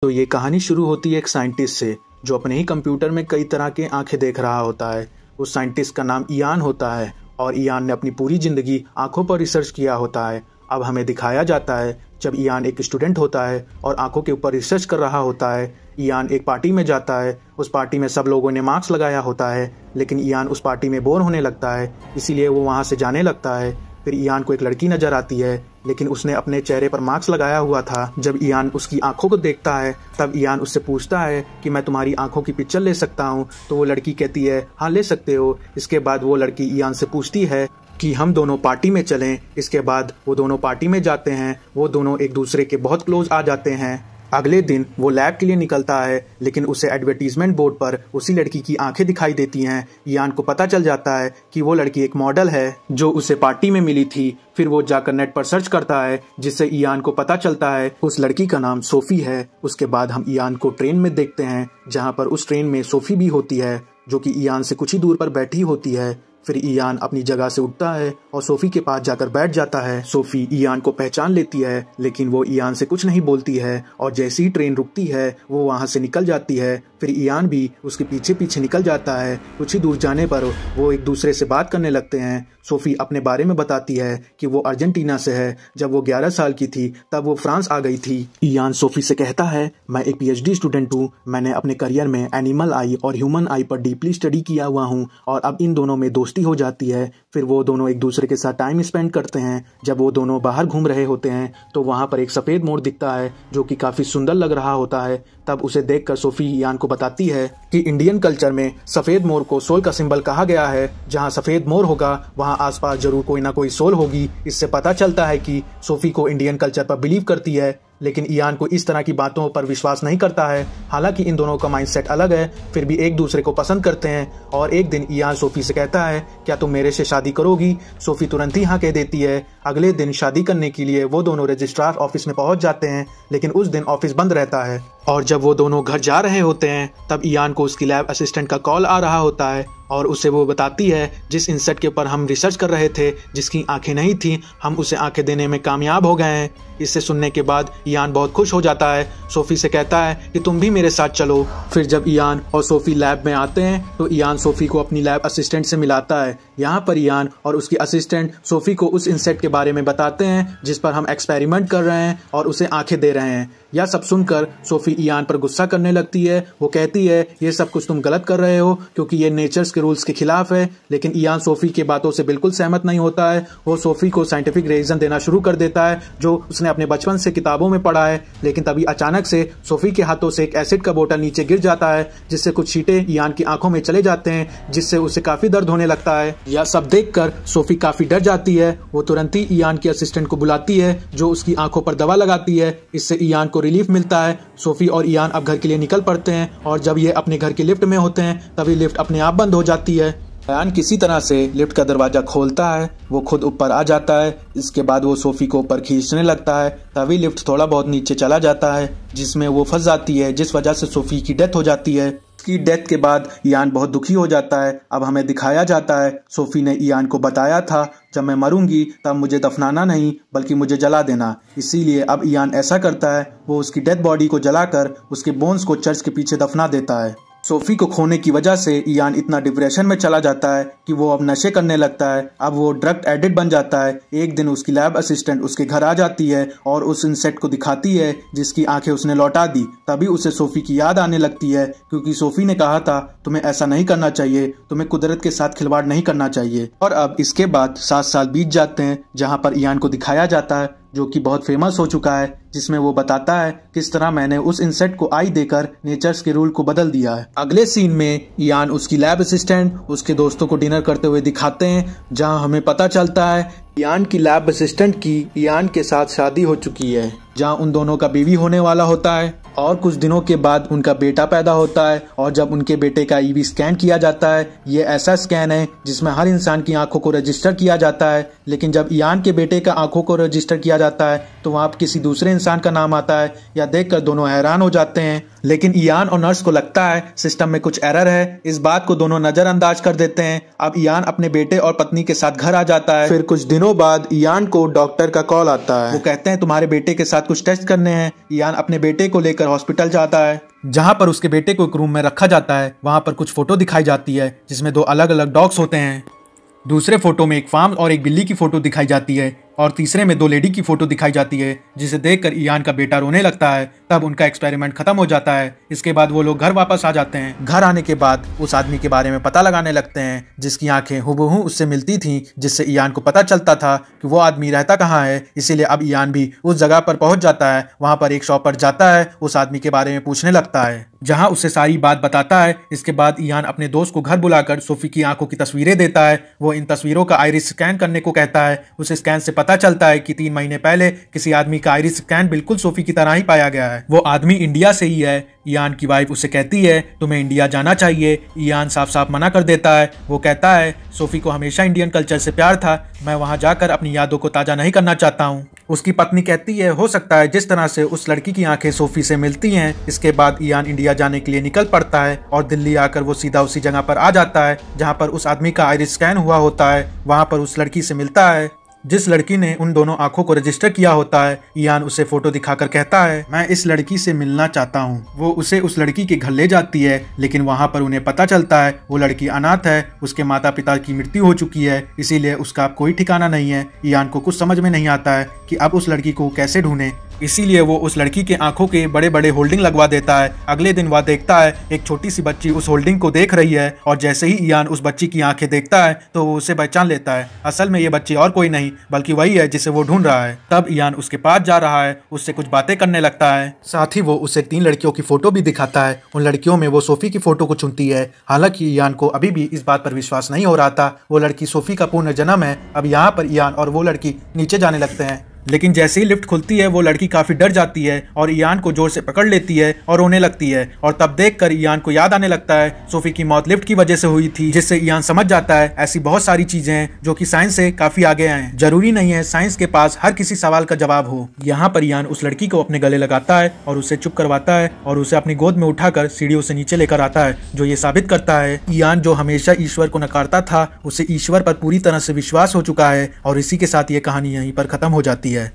तो ये कहानी शुरू होती है एक साइंटिस्ट से जो अपने ही कंप्यूटर में कई तरह के आंखें देख रहा होता है। उस साइंटिस्ट का नाम इयान होता है और इयान ने अपनी पूरी ज़िंदगी आंखों पर रिसर्च किया होता है। अब हमें दिखाया जाता है जब इयान एक स्टूडेंट होता है और आंखों के ऊपर रिसर्च कर रहा होता है। इयान एक पार्टी में जाता है। उस पार्टी में सब लोगों ने मास्क लगाया होता है, लेकिन इयान उस पार्टी में बोर होने लगता है, इसीलिए वो वहाँ से जाने लगता है। फिर इयान को एक लड़की नजर आती है, लेकिन उसने अपने चेहरे पर मास्क लगाया हुआ था। जब इयान उसकी आंखों को देखता है तब इयान उससे पूछता है कि मैं तुम्हारी आंखों की पिक्चर ले सकता हूँ। तो वो लड़की कहती है हाँ ले सकते हो। इसके बाद वो लड़की इयान से पूछती है कि हम दोनों पार्टी में चलें। इसके बाद वो दोनों पार्टी में जाते हैं। वो दोनों एक दूसरे के बहुत क्लोज आ जाते हैं। अगले दिन वो लैब के लिए निकलता है, लेकिन उसे एडवर्टीजमेंट बोर्ड पर उसी लड़की की आंखें दिखाई देती हैं। इयान को पता चल जाता है कि वो लड़की एक मॉडल है जो उसे पार्टी में मिली थी। फिर वो जाकर नेट पर सर्च करता है, जिससे इयान को पता चलता है उस लड़की का नाम सोफी है। उसके बाद हम इयान को ट्रेन में देखते हैं, जहाँ पर उस ट्रेन में सोफी भी होती है, जो कि इयान से कुछ ही दूर पर बैठी होती है। फिर इयान अपनी जगह से उठता है और सोफी के पास जाकर बैठ जाता है। सोफी इयान को पहचान लेती है, लेकिन वो इयान से कुछ नहीं बोलती है और जैसे ही ट्रेन रुकती है वो वहाँ से निकल जाती है। फिर इयान भी उसके पीछे पीछे निकल जाता है। कुछ ही दूर जाने पर वो एक दूसरे से बात करने लगते हैं। सोफी अपने बारे में बताती है कि वो अर्जेंटीना से है। जब वो 11 साल की थी तब वो फ्रांस आ गई थी। इयान सोफी से कहता है मैं एक PhD स्टूडेंट हूँ। मैंने अपने करियर में एनिमल आई और ह्यूमन आई पर डीपली स्टडी किया हुआ हूँ और अब इन दोनों में दोस्ती हो जाती है। फिर वो दोनों एक दूसरे के साथ टाइम स्पेंड करते हैं। जब वो दोनों बाहर घूम रहे होते हैं तो वहाँ पर एक सफ़ेद मोर दिखता है जो कि काफ़ी सुंदर लग रहा होता है। तब उसे देखकर सोफी इयान को बताती है कि इंडियन कल्चर में सफ़ेद मोर को सोल का सिंबल कहा गया है। जहाँ सफ़ेद मोर होगा वहाँ आसपास जरूर कोई ना कोई सोल होगी। इससे पता चलता है कि सोफी को इंडियन कल्चर पर बिलीव करती है, लेकिन इयान को इस तरह की बातों पर विश्वास नहीं करता है। हालांकि इन दोनों का माइंडसेट अलग है, फिर भी एक दूसरे को पसंद करते हैं। और एक दिन इयान सोफी से कहता है क्या तुम मेरे से शादी करोगी? सोफी तुरंत ही हाँ कह देती है। अगले दिन शादी करने के लिए वो दोनों रजिस्ट्रार ऑफिस में पहुंच जाते हैं, लेकिन उस दिन ऑफिस बंद रहता है। और जब वो दोनों घर जा रहे होते हैं तब इयान को उसकी लैब असिस्टेंट का कॉल आ रहा होता है और उसे वो बताती है जिस इंसेक्ट के ऊपर हम रिसर्च कर रहे थे, जिसकी आंखें नहीं थी, हम उसे आंखें देने में कामयाब हो गए हैं। इससे सुनने के बाद इयान बहुत खुश हो जाता है। सोफी से कहता है कि तुम भी मेरे साथ चलो। फिर जब इयान और सोफी लैब में आते हैं तो इयान सोफी को अपनी लैब असिस्टेंट से मिलाता है। यहाँ पर इयान और उसकी असिस्टेंट सोफी को उस इंसेक्ट के बारे में बताते हैं जिस पर हम एक्सपेरिमेंट कर रहे हैं और उसे आंखें दे रहे हैं। यह सब सुनकर सोफी इयान पर गुस्सा करने लगती है। वो कहती है ये सब कुछ तुम गलत कर रहे हो क्योंकि ये नेचर्स के रूल्स के खिलाफ है। लेकिन इयान सोफी के बातों से बिल्कुल सहमत नहीं होता है। वो सोफी को साइंटिफिक रीजन देना शुरू कर देता है जो उसने अपने बचपन से किताबों में पढ़ा है। लेकिन तभी अचानक से सोफी के हाथों से एक एसिड का बोतल नीचे गिर जाता है, जिससे कुछ छींटे इयान की आंखों में चले जाते हैं, जिससे उसे काफी दर्द होने लगता है। यह सब देखकर सोफी काफी डर जाती है। वो तुरंत ही इयान की असिस्टेंट को बुलाती है जो उसकी आंखों पर दवा लगाती है। इससे इयान को रिलीफ मिलता है। सोफी और इयान अब घर के लिए निकल पड़ते हैं और जब ये अपने घर के लिफ्ट में होते हैं तभी लिफ्ट अपने आप बंद हो जाती है। इयान किसी तरह से लिफ्ट का दरवाजा खोलता है। वो खुद ऊपर आ जाता है। इसके बाद वो सोफी को ऊपर खींचने लगता है, तभी लिफ्ट थोड़ा बहुत नीचे चला जाता है, जिसमें वो फंस जाती है, जिस वजह से सोफी की डेथ हो जाती है। की डेथ के बाद इयान बहुत दुखी हो जाता है। अब हमें दिखाया जाता है सोफी ने इयान को बताया था जब मैं मरूंगी तब मुझे दफनाना नहीं बल्कि मुझे जला देना। इसीलिए अब इयान ऐसा करता है, वो उसकी डेड बॉडी को जलाकर उसके बोन्स को चर्च के पीछे दफना देता है। सोफी को खोने की वजह से इयान इतना डिप्रेशन में चला जाता है कि वो अब नशे करने लगता है। अब वो ड्रग एडिक्ट बन जाता है। एक दिन उसकी लैब असिस्टेंट उसके घर आ जाती है और उस इंसेक्ट को दिखाती है जिसकी आंखें उसने लौटा दी। तभी उसे सोफी की याद आने लगती है, क्योंकि सोफी ने कहा था तुम्हें ऐसा नहीं करना चाहिए, तुम्हें कुदरत के साथ खिलवाड़ नहीं करना चाहिए। और अब इसके बाद 7 साल बीत जाते हैं, जहाँ पर इयान को दिखाया जाता है जो कि बहुत फेमस हो चुका है, जिसमें वो बताता है किस तरह मैंने उस इंसेक्ट को आई देकर नेचर्स के रूल को बदल दिया है। अगले सीन में इयान उसकी लैब असिस्टेंट उसके दोस्तों को डिनर करते हुए दिखाते हैं, जहां हमें पता चलता है इयान की लैब असिस्टेंट की इयान के साथ शादी हो चुकी है, जहां उन दोनों का बेबी होने वाला होता है और कुछ दिनों के बाद उनका बेटा पैदा होता है। और जब उनके बेटे का EV स्कैन किया जाता है, ये ऐसा स्कैन है जिसमें हर इंसान की आंखों को रजिस्टर किया जाता है। लेकिन जब इयान के बेटे का आंखों को रजिस्टर किया जाता है तो वहाँ किसी दूसरे इंसान का नाम आता है, या देखकर दोनों हैरान हो जाते हैं। लेकिन इयान और नर्स को लगता है सिस्टम में कुछ एरर है। इस बात को दोनों नजरअंदाज कर देते हैं। अब इयान अपने बेटे और पत्नी के साथ घर आ जाता है। फिर कुछ दिनों बाद इयान को डॉक्टर का कॉल आता है। वो कहते हैं तुम्हारे बेटे के साथ कुछ टेस्ट करने हैं। इयान अपने बेटे को लेकर हॉस्पिटल जाता है, जहां पर उसके बेटे को एक रूम में रखा जाता है। वहां पर कुछ फोटो दिखाई जाती है जिसमें 2 अलग अलग डॉग्स होते हैं। दूसरे फोटो में एक फार्म और एक बिल्ली की फोटो दिखाई जाती है, और तीसरे में 2 लेडी की फोटो दिखाई जाती है, जिसे देखकर इयान का बेटा रोने लगता है। तब उनका एक्सपेरिमेंट खत्म हो जाता है। इसके बाद वो लोग घर वापस आ जाते हैं। घर आने के बाद उस आदमी के बारे में पता लगाने लगते हैं जिसकी आंखें हुबहू उससे मिलती थीं, जिससे इयान को पता चलता था कि वो आदमी रहता कहाँ है। इसीलिए अब इयान भी उस जगह पर पहुंच जाता है। वहां पर एक शॉप पर जाता है, उस आदमी के बारे में पूछने लगता है, जहां उसे सारी बात बताता है। इसके बाद इयान अपने दोस्त को घर बुलाकर सोफी की आंखों की तस्वीरें देता है। वो इन तस्वीरों का आइरिस स्कैन करने को कहता है। उस स्कैन से पता चलता है कि 3 महीने पहले किसी आदमी का आइरिस स्कैन बिल्कुल सोफी की तरह ही पाया गया है। वो आदमी इंडिया से ही है। इयान की वाइफ उसे कहती है तुम्हें इंडिया जाना चाहिए। इयान साफ साफ मना कर देता है। वो कहता है सोफी को हमेशा इंडियन कल्चर से प्यार था, मैं वहां जाकर अपनी यादों को ताजा नहीं करना चाहता हूँ। उसकी पत्नी कहती है हो सकता है जिस तरह से उस लड़की की आंखें सोफी से मिलती हैं। इसके बाद इयान इंडिया जाने के लिए निकल पड़ता है और दिल्ली आकर वो सीधा उसी जगह पर आ जाता है जहां पर उस आदमी का आइरिस स्कैन हुआ होता है। वहां पर उस लड़की से मिलता है जिस लड़की ने उन दोनों आंखों को रजिस्टर किया होता है। इयान उसे फोटो दिखाकर कहता है मैं इस लड़की से मिलना चाहता हूँ। वो उसे उस लड़की के घर ले जाती है, लेकिन वहाँ पर उन्हें पता चलता है वो लड़की अनाथ है। उसके माता पिता की मृत्यु हो चुकी है, इसीलिए उसका अब कोई ठिकाना नहीं है। इयान को कुछ समझ में नहीं आता है कि अब उस लड़की को कैसे ढूंढे। इसीलिए वो उस लड़की के आंखों के बड़े बड़े होल्डिंग लगवा देता है। अगले दिन वह देखता है एक छोटी सी बच्ची उस होल्डिंग को देख रही है, और जैसे ही इयान उस बच्ची की आंखें देखता है तो वो उसे पहचान लेता है। असल में ये बच्ची और कोई नहीं बल्कि वही है जिसे वो ढूंढ रहा है। तब इयान उसके पास जा रहा है, उससे कुछ बातें करने लगता है। साथ ही वो उसे 3 लड़कियों की फोटो भी दिखाता है। उन लड़कियों में वो सोफी की फोटो को चुनती है। हालांकि इयान को अभी भी इस बात पर विश्वास नहीं हो रहा था वो लड़की सोफी का पुनर्जन्म है। अब यहाँ पर इयान और वो लड़की नीचे जाने लगते हैं, लेकिन जैसे ही लिफ्ट खुलती है वो लड़की काफी डर जाती है और इयान को जोर से पकड़ लेती है और रोने लगती है। और तब देखकर इयान को याद आने लगता है सोफी की मौत लिफ्ट की वजह से हुई थी, जिससे इयान समझ जाता है ऐसी बहुत सारी चीजें हैं जो कि साइंस से काफी आगे हैं। जरूरी नहीं है साइंस के पास हर किसी सवाल का जवाब हो। यहाँ पर इयान उस लड़की को अपने गले लगाता है और उसे चुप करवाता है और उसे अपनी गोद में उठाकर सीढ़ियों से नीचे लेकर आता है, जो ये साबित करता है इयान जो हमेशा ईश्वर को नकारता था उसे ईश्वर पर पूरी तरह से विश्वास हो चुका है। और इसी के साथ ये कहानी यहीं पर खत्म हो जाती है।